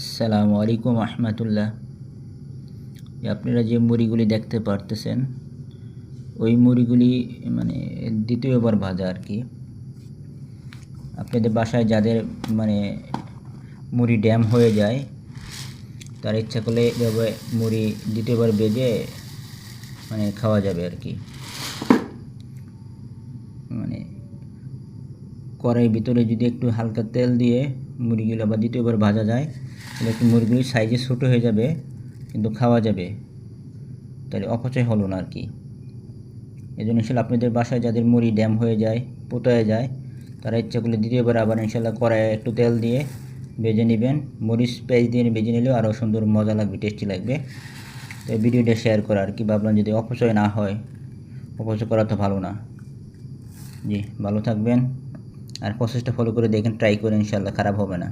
আসসালামু আলাইকুম রহমতুল্লাহ। আপনারা যে মুড়িগুলি দেখতে পারতেছেন ওই মুড়িগুলি মানে দ্বিতীয়বার ভাজা আর কি। আপনাদের বাসায় যাদের মুড়ি ড্যাম হয়ে যায় তার ইচ্ছা করলে এভাবে মুড়ি দ্বিতীয়বার ভেজে খাওয়া যাবে আর কি। কড়াইয়ের ভিতরে যদি একটু হালকা তেল দিয়ে মুড়িগুলো আবার দ্বিতীয়বার ভাজা যায় তাহলে একটু মুড়িগুলি সাইজে ছোটো হয়ে যাবে কিন্তু খাওয়া যাবে, তাহলে অপচয় হলো না আর কি। এই জন্য ইনশাল্লাহ আপনাদের বাসায় যাদের মুড়ি ড্যাম হয়ে যায় পোতায় যায় তারা ইচ্ছা করলে দ্বিতীয়বার আবার ইনশাল্লাহ কড়াইয়ে একটু তেল দিয়ে ভেজে নেবেন। মরিচ পেঁয়াজ দিয়ে ভেজে নিলেও আরও সুন্দর মজা লাগবে, টেস্টি লাগবে। তো এই ভিডিওটা শেয়ার করা আর কি, ভাবলাম যদি অপচয় না হয়, অপচয় করা তো ভালো না। জি, ভালো থাকবেন আর প্রসেসটা ফলো করে দেখেন, ট্রাই করে ইনশাল্লাহ খারাপ হবে না।